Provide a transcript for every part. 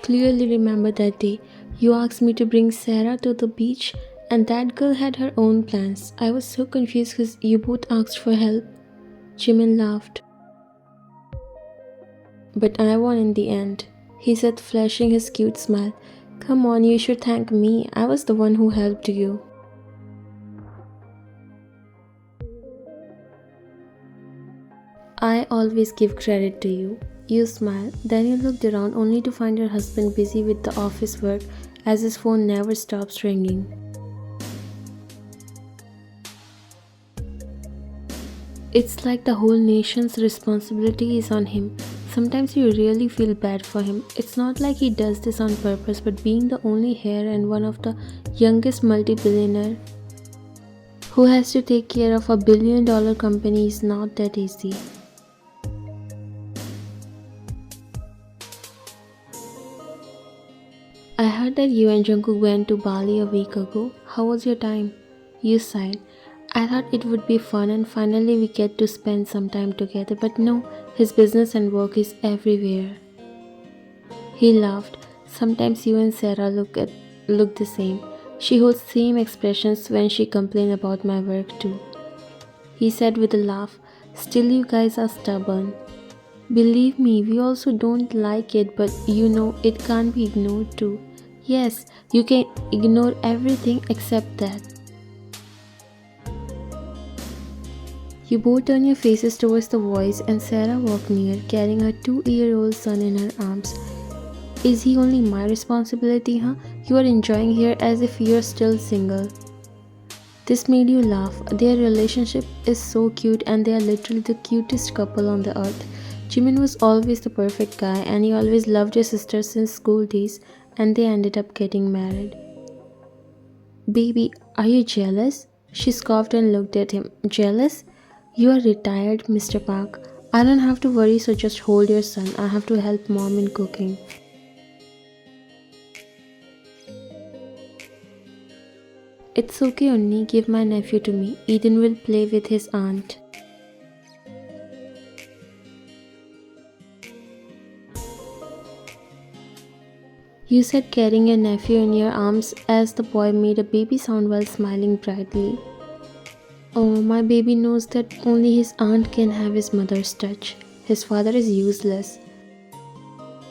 clearly remember that day. You asked me to bring Sarah to the beach, and that girl had her own plans. I was so confused because you both asked for help. Jimin laughed. But I won in the end, he said, flashing his cute smile. Come on, you should thank me. I was the one who helped you. I always give credit to you. You smiled, then you looked around only to find your husband busy with the office work as his phone never stops ringing. It's like the whole nation's responsibility is on him. Sometimes you really feel bad for him. It's not like he does this on purpose, but being the only heir and one of the youngest multi-billionaire who has to take care of a $1 billion company is not that easy. I heard that you and Jungkook went to Bali a week ago. How was your time? You sighed. I thought it would be fun and finally we get to spend some time together, but no, his business and work is everywhere. He laughed. Sometimes you and Sarah look the same. She holds same expressions when she complains about my work too. He said with a laugh, still you guys are stubborn. Believe me, we also don't like it, but you know it can't be ignored too. Yes, you can ignore everything except that. You both turn your faces towards the voice and Sarah walked near, carrying her 2-year-old son in her arms. Is he only my responsibility, huh? You are enjoying here as if you're still single. This made you laugh. Their relationship is so cute and they are literally the cutest couple on the earth. Jimin was always the perfect guy and he always loved your sister since school days and they ended up getting married. Baby, are you jealous? She scoffed and looked at him. Jealous? You are retired, Mr. Park. I don't have to worry, so just hold your son. I have to help mom in cooking. It's okay, Unni. Give my nephew to me. Eden will play with his aunt. You said carrying your nephew in your arms as the boy made a baby sound while smiling brightly. Oh, my baby knows that only his aunt can have his mother's touch. His father is useless.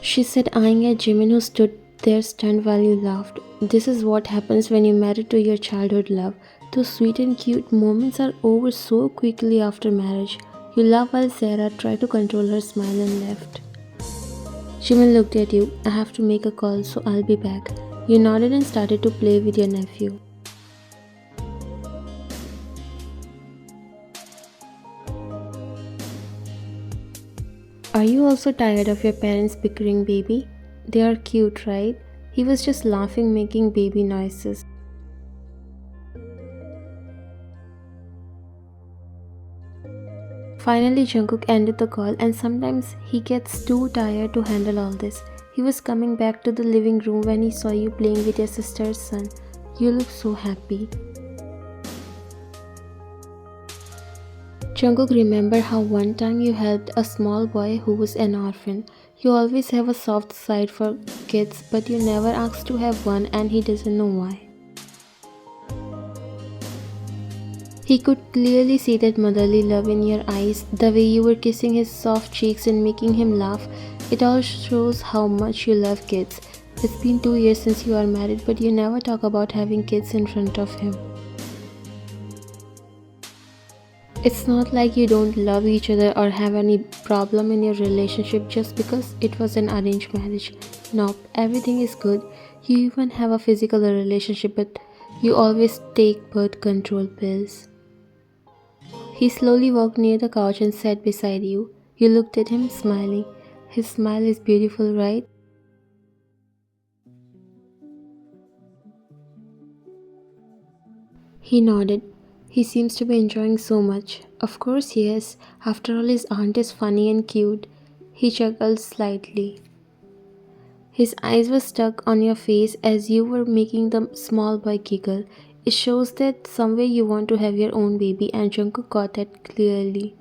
She said, eyeing at Jimin who stood there stunned while you laughed. This is what happens when you marry to your childhood love. Those sweet and cute moments are over so quickly after marriage. You laughed while Sarah tried to control her smile and left. Jimin looked at you. I have to make a call, so I'll be back. You nodded and started to play with your nephew. Are you also tired of your parents bickering, baby? They are cute, right? He was just laughing, making baby noises. Finally, Jungkook ended the call and sometimes he gets too tired to handle all this. He was coming back to the living room when he saw you playing with your sister's son. You look so happy. Jungkook remembered how one time you helped a small boy who was an orphan. You always have a soft side for kids, but you never asked to have one and he doesn't know why. He could clearly see that motherly love in your eyes, the way you were kissing his soft cheeks and making him laugh. It all shows how much you love kids. It's been 2 years since you are married, but you never talk about having kids in front of him. It's not like you don't love each other or have any problem in your relationship just because it was an arranged marriage. Nope, everything is good. You even have a physical relationship, but you always take birth control pills. He slowly walked near the couch and sat beside you. You looked at him, smiling. His smile is beautiful, right? He nodded. He seems to be enjoying so much. Of course, yes. After all, his aunt is funny and cute. He chuckled slightly. His eyes were stuck on your face as you were making the small boy giggle. It shows that somewhere you want to have your own baby, and Jungkook got that clearly.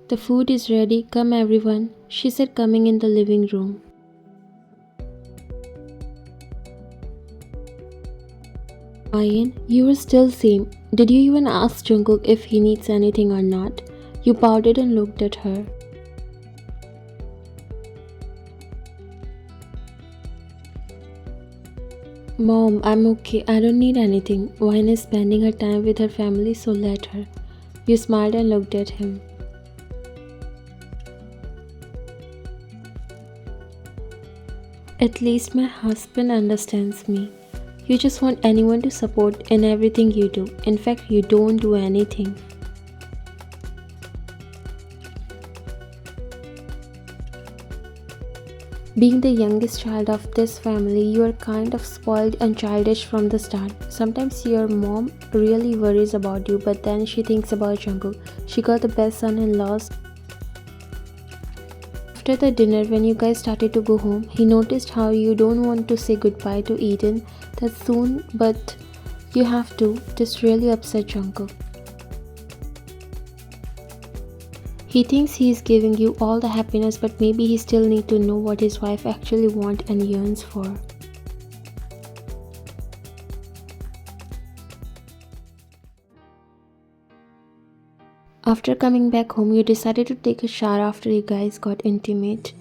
The food is ready, come everyone, she said, coming in the living room. Ryan, you were still same. Did you even ask Jungkook if he needs anything or not? You pouted and looked at her. Mom, I'm okay. I don't need anything. Ryan is spending her time with her family, so let her. You smiled and looked at him. At least my husband understands me. You just want anyone to support in everything you do. In fact, you don't do anything. Being the youngest child of this family, you are kind of spoiled and childish from the start. Sometimes your mom really worries about you, but then she thinks about Jungkook. She got the best son-in-laws. After the dinner, when you guys started to go home, he noticed how you don't want to say goodbye to Eden that soon, but you have to. This really upset Jungkook. He thinks he is giving you all the happiness, but maybe he still needs to know what his wife actually wants and yearns for. After coming back home, you decided to take a shower after you guys got intimate.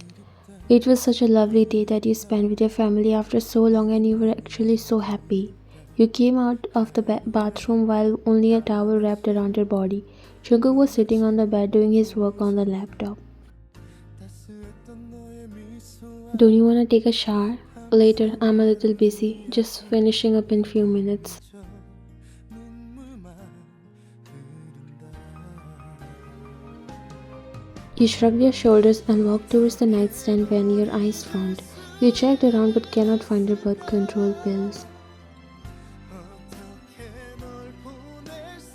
It was such a lovely day that you spent with your family after so long, and you were actually so happy. You came out of the bathroom while only a towel wrapped around your body. Jungkook was sitting on the bed doing his work on the laptop. Don't you want to take a shower? Later, I'm a little busy, just finishing up in few minutes. You shrugged your shoulders and walked towards the nightstand when your eyes frowned. You checked around but cannot find your birth control pills.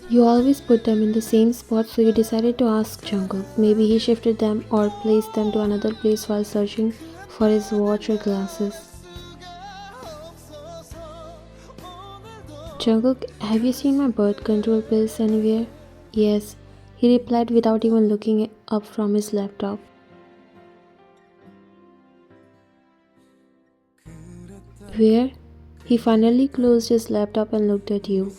You always put them in the same spot, so you decided to ask Jungkook. Maybe he shifted them or placed them to another place while searching for his watch or glasses. Jungkook, have you seen my birth control pills anywhere? Yes, he replied without even looking up from his laptop. Where? He finally closed his laptop and looked at you.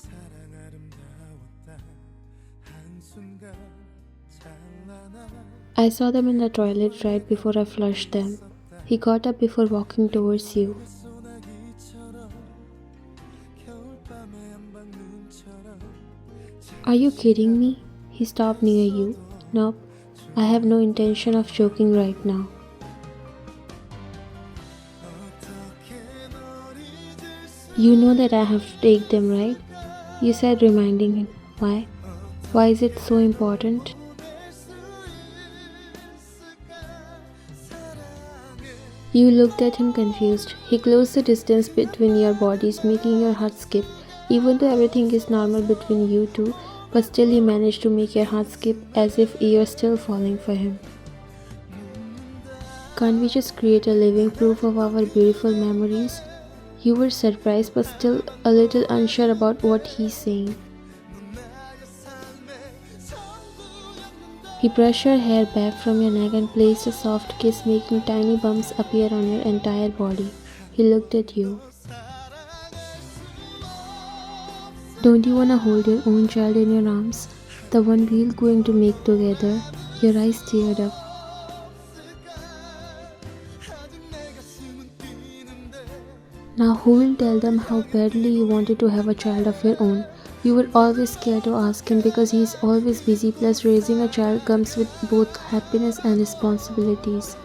I saw them in the toilet right before I flushed them. He got up before walking towards you. Are you kidding me? He stopped near you. Nope, I have no intention of joking right now. You know that I have to take them, right? You said, reminding him. Why? Why is it so important? You looked at him confused. He closed the distance between your bodies, making your heart skip. Even though everything is normal between you two, but still you managed to make your heart skip as if you're still falling for him. Can't we just create a living proof of our beautiful memories? You were surprised but still a little unsure about what he's saying. He brushed your hair back from your neck and placed a soft kiss, making tiny bumps appear on your entire body. He looked at you. Don't you want to hold your own child in your arms? The one we're going to make together? Your eyes teared up. Now who will tell them how badly you wanted to have a child of your own? You were always scared to ask him because he is always busy, plus raising a child comes with both happiness and responsibilities.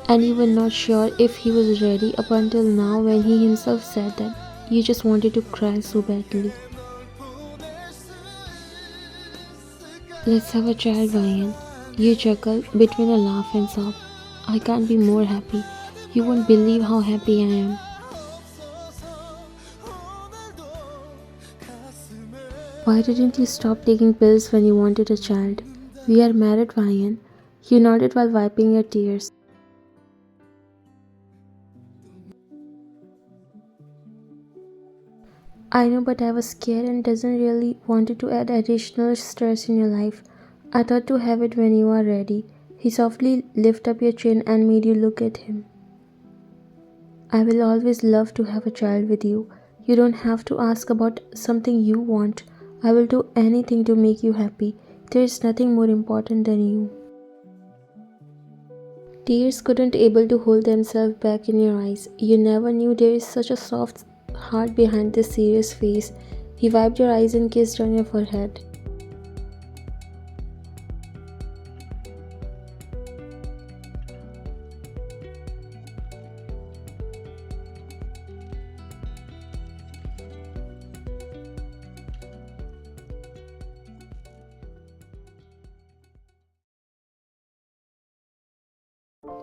And you were not sure if he was ready up until now when he himself said that you just wanted to cry so badly. Let's have a child, Ryan. You chuckled between a laugh and sob. I can't be more happy. You won't believe how happy I am. Why didn't you stop taking pills when you wanted a child? We are married, Ryan. You nodded while wiping your tears. I know, but I was scared and doesn't really wanted to add additional stress in your life. I thought to have it when you are ready. He softly lifted up your chin and made you look at him. I will always love to have a child with you. You don't have to ask about something you want. I will do anything to make you happy. There is nothing more important than you. Tears couldn't able to hold themselves back in your eyes. You never knew there is such a soft heart behind this serious face. He wiped your eyes and kissed on your forehead.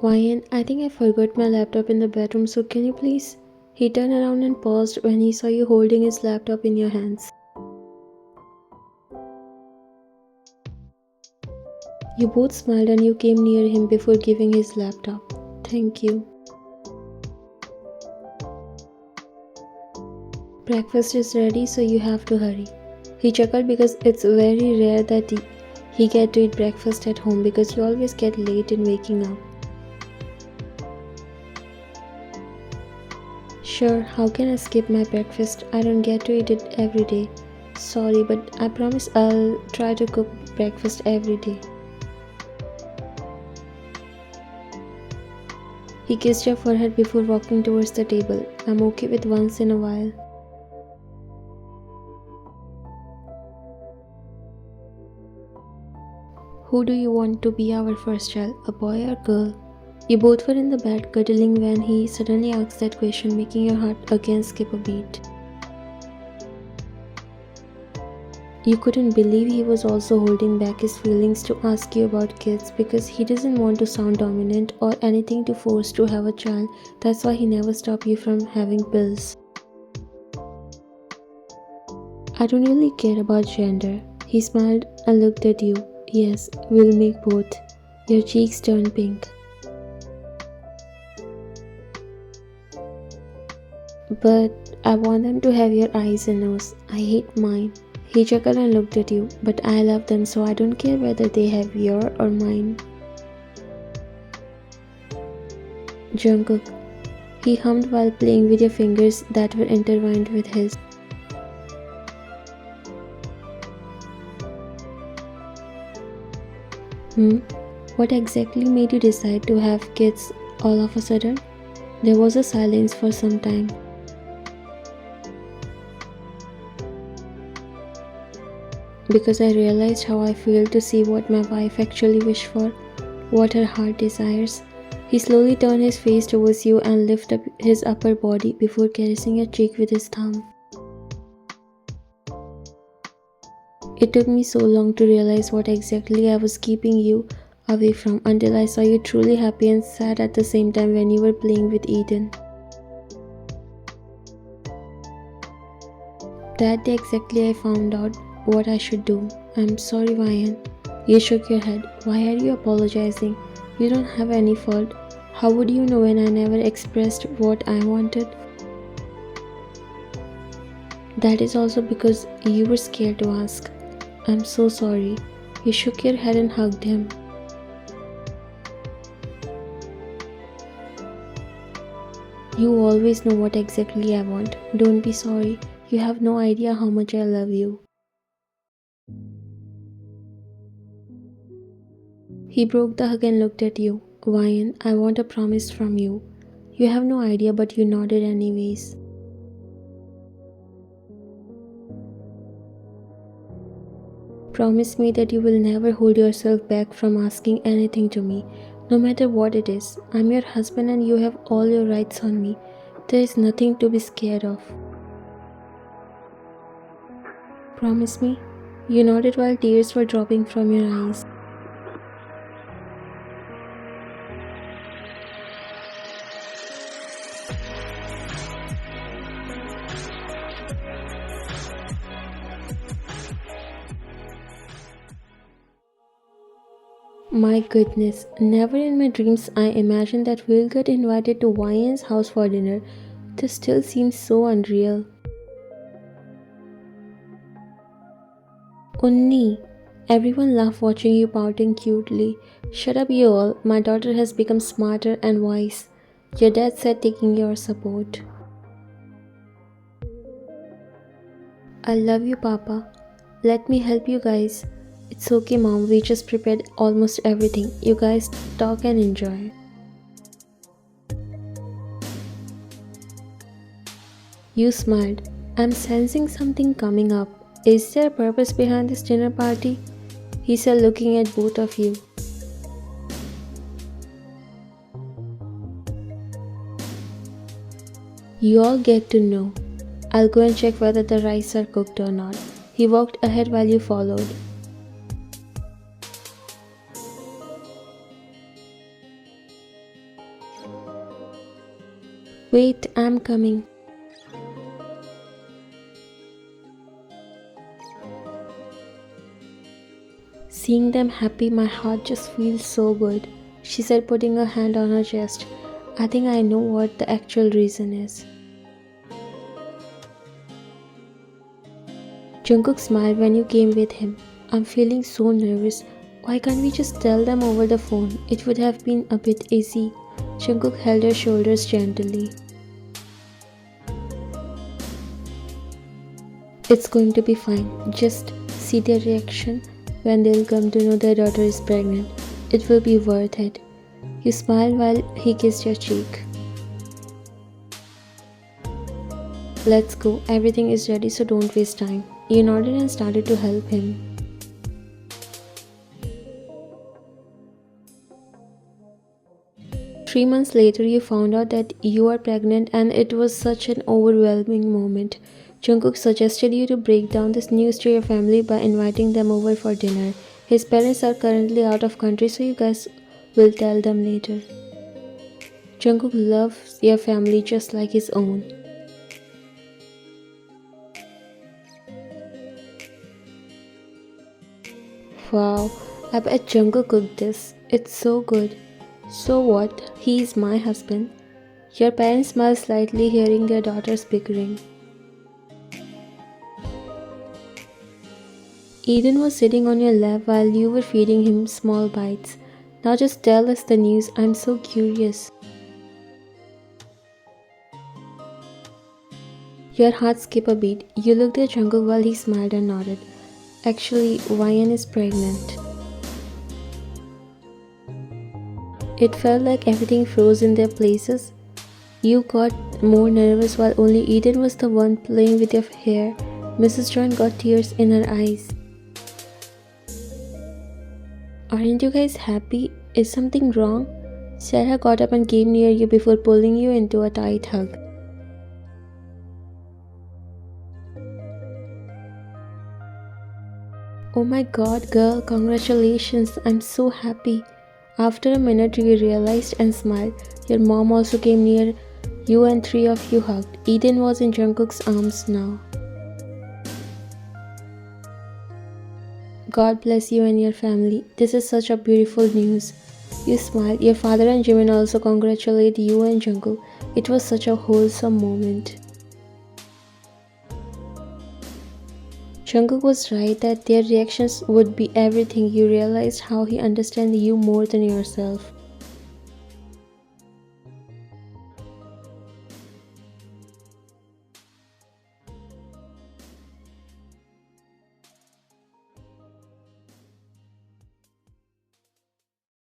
Ryan, I think I forgot my laptop in the bedroom, so can you please? He turned around and paused when he saw you holding his laptop in your hands. You both smiled and you came near him before giving his laptop. Thank you. Breakfast is ready, so you have to hurry. He chuckled because it's very rare that he get to eat breakfast at home because you always get late in waking up. Sure, how can I skip my breakfast? I don't get to eat it every day. Sorry, but I promise I'll try to cook breakfast every day. He kissed your forehead before walking towards the table. I'm okay with once in a while. Who do you want to be our first child, a boy or girl? You both were in the bed cuddling when he suddenly asked that question, making your heart again skip a beat. You couldn't believe he was also holding back his feelings to ask you about kids because he doesn't want to sound dominant or anything to force to have a child. That's why he never stopped you from having pills. I don't really care about gender. He smiled and looked at you. Yes, we'll make both. Your cheeks turned pink. But I want them to have your eyes and nose. I hate mine. He chuckled and looked at you. But I love them, so I don't care whether they have your or mine. Jungkook. He hummed while playing with your fingers that were intertwined with his. What exactly made you decide to have kids all of a sudden? There was a silence for some time. Because I realized how I feel to see what my wife actually wished for, what her heart desires. He slowly turned his face towards you and lifted up his upper body before caressing your cheek with his thumb. It took me so long to realize what exactly I was keeping you away from until I saw you truly happy and sad at the same time when you were playing with Eden. That day exactly I found out what I should do. I'm sorry, Ryan. You shook your head. Why are you apologizing? You don't have any fault. How would you know when I never expressed what I wanted? That is also because you were scared to ask. I'm so sorry. You shook your head and hugged him. You always know what exactly I want. Don't be sorry. You have no idea how much I love you. He broke the hug and looked at you. Ryan, I want a promise from you. You have no idea, but you nodded anyways. Promise me that you will never hold yourself back from asking anything to me, no matter what it is. I'm your husband and you have all your rights on me. There is nothing to be scared of. Promise me? You nodded while tears were dropping from your eyes. My goodness, never in my dreams I imagined that we'll get invited to Ryan's house for dinner. This still seems so unreal. Unni, everyone laughed watching you pouting cutely. Shut up, you all. My daughter has become smarter and wise. Your dad said taking your support. I love you, Papa. Let me help you guys. It's okay, Mom. We just prepared almost everything. You guys talk and enjoy. You smiled. I'm sensing something coming up. Is there a purpose behind this dinner party? He said, looking at both of you. You all get to know. I'll go and check whether the rice are cooked or not. He walked ahead while you followed. Wait, I'm coming. Seeing them happy, my heart just feels so good, she said, putting her hand on her chest. I think I know what the actual reason is. Jungkook smiled when you came with him. I'm feeling so nervous. Why can't we just tell them over the phone? It would have been a bit easy. Jungkook held her shoulders gently. It's going to be fine. Just see their reaction when they'll come to know their daughter is pregnant. It will be worth it. You smiled while he kissed your cheek. Let's go. Everything is ready, so don't waste time. You nodded and started to help him. Three months later, you found out that you are pregnant, and it was such an overwhelming moment. Jungkook suggested you to break down this news to your family by inviting them over for dinner. His parents are currently out of country, so you guys will tell them later. Jungkook loves your family just like his own. Wow, I bet Jungkook cooked this. It's so good. So what? He's my husband. Your parents smiled slightly hearing their daughters bickering. Eden was sitting on your lap while you were feeding him small bites. Now just tell us the news. I'm so curious. Your heart skipped a beat. You looked at Jungkook while he smiled and nodded. Actually, Ryan is pregnant. It felt like everything froze in their places. You got more nervous while only Eden was the one playing with your hair. Mrs. John got tears in her eyes. Aren't you guys happy? Is something wrong? Sarah got up and came near you before pulling you into a tight hug. Oh my god, girl, congratulations. I'm so happy. After a minute, you realized and smiled. Your mom also came near you and three of you hugged. Eden was in Jungkook's arms now. God bless you and your family. This is such a beautiful news. You smiled. Your father and Jimin also congratulate you and Jungkook. It was such a wholesome moment. Jungkook was right that their reactions would be everything. You realized how he understands you more than yourself.